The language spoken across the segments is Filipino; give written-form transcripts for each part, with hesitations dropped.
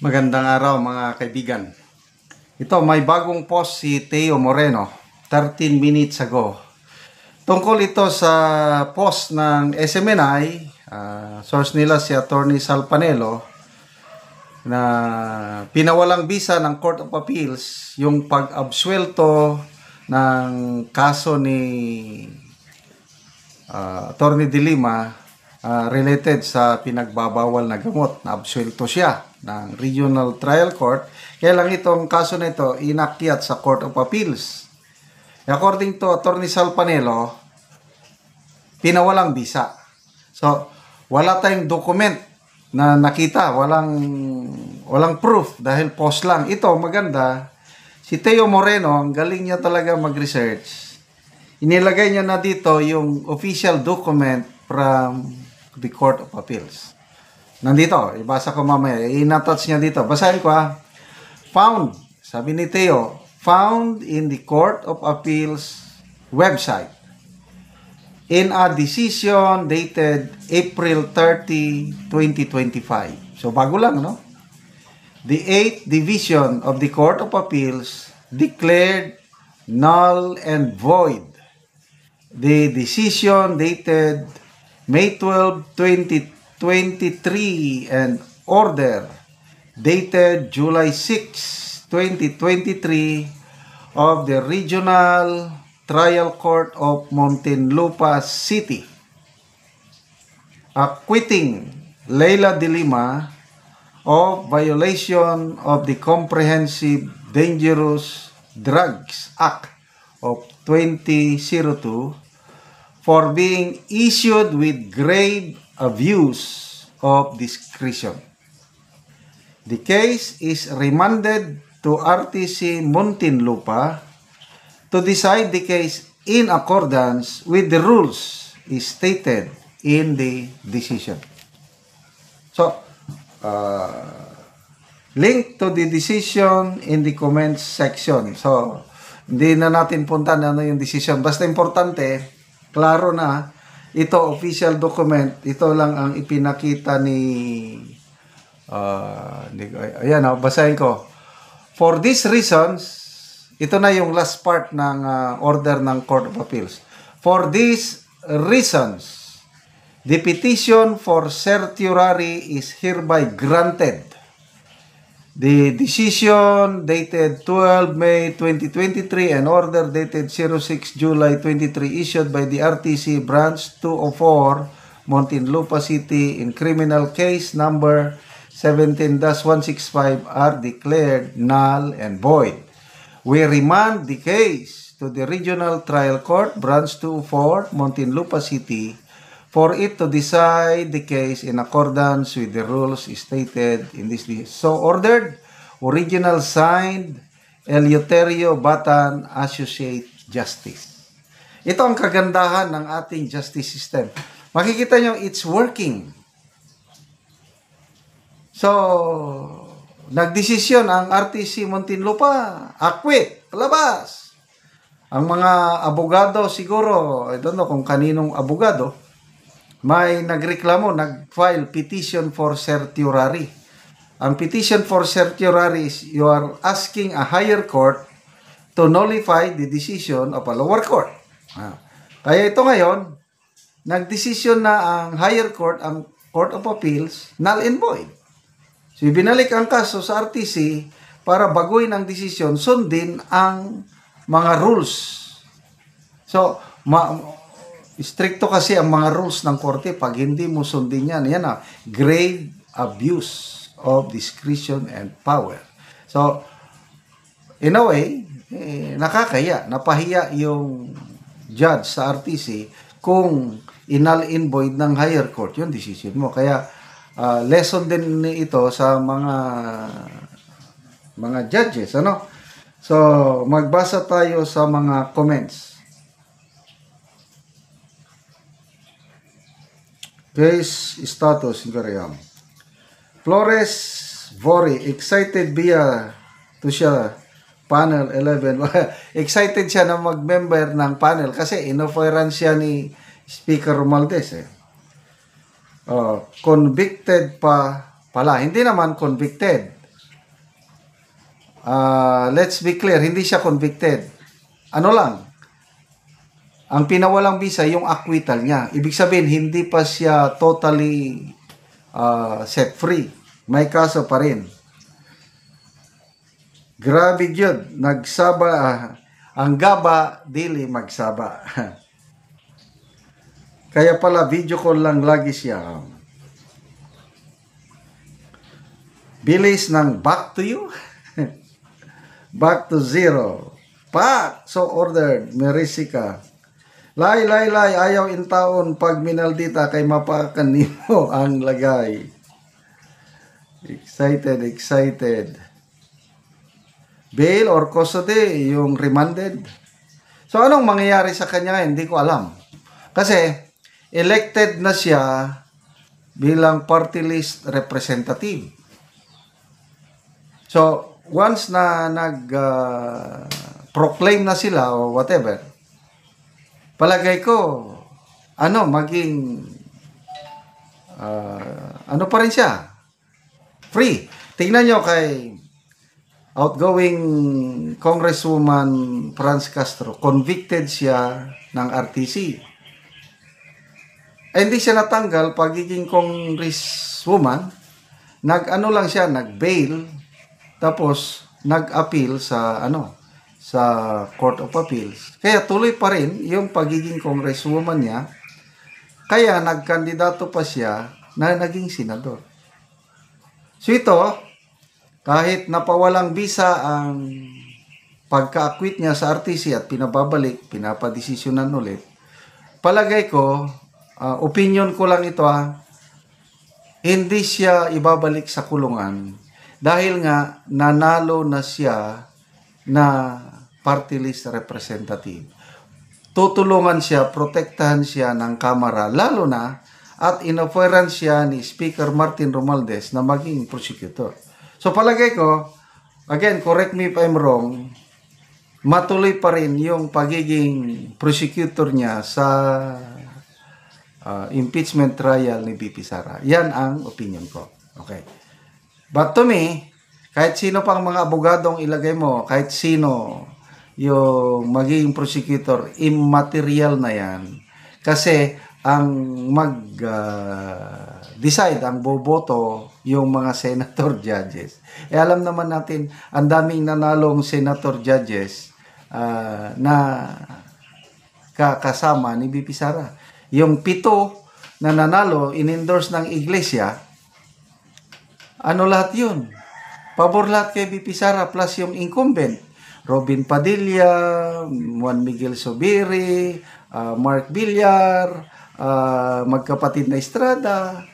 Magandang araw mga kaibigan. Ito, may bagong post si Teo Moreno 13 minutes ago. Tungkol ito sa post ng SMNI, source nila si Attorney Sal Panelo, na pinawalang bisa ng Court of Appeals yung pag-absuelto ng kaso ni Attorney De Lima related sa pinagbabawal na gamot. Na-absuelto siya ng Regional Trial Court. Kaya lang itong kaso na ito inakyat sa Court of Appeals. According to Attorney Sal Panelo, pinawalang bisa. So, wala tayong document na nakita, walang proof dahil post lang. Ito maganda. Si Teo Moreno, ang galing niya talaga mag-research. Inilagay niya na dito yung official document from the Court of Appeals. Nandito, ibasa ko mamaya. I-attach niya dito. Basahin ko Found, sabi ni Teo, found in the Court of Appeals website in a decision dated April 30, 2025. So, bago lang, no? The 8th Division of the Court of Appeals declared null and void the decision dated May 12, 2023 and order dated July 6, 2023 of the Regional Trial Court of Muntinlupa City acquitting Leila De Lima of violation of the Comprehensive Dangerous Drugs Act of 2002 for being issued with grave abuse of discretion. The case is remanded to RTC Muntinlupa to decide the case in accordance with the rules stated in the decision. So, link to the decision in the comments section. So, hindi na natin punta na ano yung decision. Basta importante, klaro na, ito official document, ito lang ang ipinakita ni, ayan basahin ko. For these reasons, ito na yung last part ng order ng Court of Appeals. For these reasons, the petition for certiorari is hereby granted. The decision dated 12 May 2023 and order dated 06 July 23 issued by the RTC Branch 204 Muntinlupa City in criminal case number 17-165 are declared null and void. We remand the case to the Regional Trial Court Branch 204 Muntinlupa City for it to decide the case in accordance with the rules stated in this list. So ordered, original signed, Eleuterio Batan, Associate Justice. Ito ang kagandahan ng ating justice system. Makikita nyo, it's working. So, nagdesisyon ang RTC Muntinlupa, acquit, palabas. Ang mga abogado siguro, I don't know kung kaninong abogado, may nagreklamo, nag-file petition for certiorari. Ang petition for certiorari is you are asking a higher court to nullify the decision of a lower court. Kaya ito ngayon, nagdesisyon na ang higher court, ang Court of Appeals, null and void. So, binalik ang kaso sa RTC para baguhin ang desisyon, sundin ang mga rules. So, stricto kasi ang mga rules ng korte. Pag hindi mo sundin yan, grave abuse of discretion and power. So, in a way, nakakaya, napahiya yung judge sa RTC kung inal in void ng higher court yung decision mo. Kaya, lesson din ito sa mga judges, ano? So, magbasa tayo sa mga comments. Case status in Koream. Flores Vori, excited via to siya panel 11. Excited siya na mag-member ng panel kasi inoferan siya ni Speaker Romualdez. Convicted pa pala. Hindi naman convicted. let's be clear, hindi siya convicted. Ano lang, ang pinawalang bisa yung acquittal niya. Ibig sabihin, hindi pa siya totally set free. May kaso pa rin. Grabe yun. Nagsaba, ang gaba, dili magsaba. Kaya pala, video call lang lagi siya. Bilis ng back to you. Back to zero. So ordered, Merisika. Lay, ayaw in taon pag minaldita kay mapakan nimo ang lagay. Excited. Bail or custody, yung remanded. So anong mangyayari sa kanya? Hindi ko alam. Kasi elected na siya bilang party list representative. So once na proclaim na sila o whatever, palagay ko, maging, ano pa rin siya, free. Tingnan nyo kay outgoing Congresswoman Franz Castro, convicted siya ng RTC. Hindi siya natanggal pagiging Congresswoman, lang siya, nag-bail, tapos nag-appeal sa Court of Appeals. Kaya tuloy pa rin yung pagiging congresswoman niya. Kaya nagkandidato pa siya na naging senador. So ito, kahit napawalang bisa ang pagka-acquit niya sa RTC at pinababalik, pinapadesisyonan ulit, palagay ko, opinion ko lang ito, hindi siya ibabalik sa kulungan dahil nga nanalo na siya na party list representative. Tutulungan siya, protektahan siya ng Kamara, lalo na at inoferan siya ni Speaker Martin Romualdez na maging prosecutor. So palagay ko, again, correct me if I'm wrong, matuloy pa rin yung pagiging prosecutor niya sa impeachment trial ni BP Sara. Yan ang opinion ko. Okay. But to me, kahit sino pang mga abogadong ilagay mo, kahit sino yung magiging prosecutor, immaterial na yan. Kasi ang mag-decide, ang boboto, yung mga senator judges. Alam naman natin, ang daming nanalong senator judges na kasama ni BP Sara. Yung 7 na nanalo, in-endorse ng iglesia, lahat yun? Pabor lahat kay BP Sara plus yung incumbent. Robin Padilla, Juan Miguel Zubiri, Mark Villar, magkapatid na Estrada.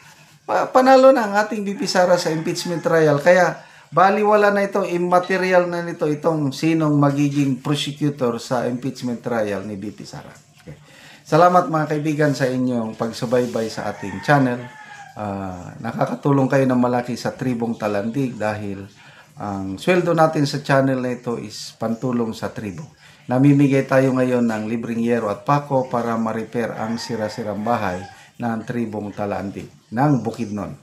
Panalo na ang ating BP Sara sa impeachment trial. Kaya baliwala na ito, immaterial na nito itong sinong magiging prosecutor sa impeachment trial ni BP Sara. Okay. Salamat mga kaibigan sa inyong pagsubaybay sa ating channel. Nakakatulong kayo ng malaki sa Tribong Talandig dahil ang sweldo natin sa channel na ito is pantulong sa tribo. Namimigay tayo ngayon ng libreng yero at pako para ma-repair ang sira-sirang bahay ng Tribong Talandig ng Bukidnon.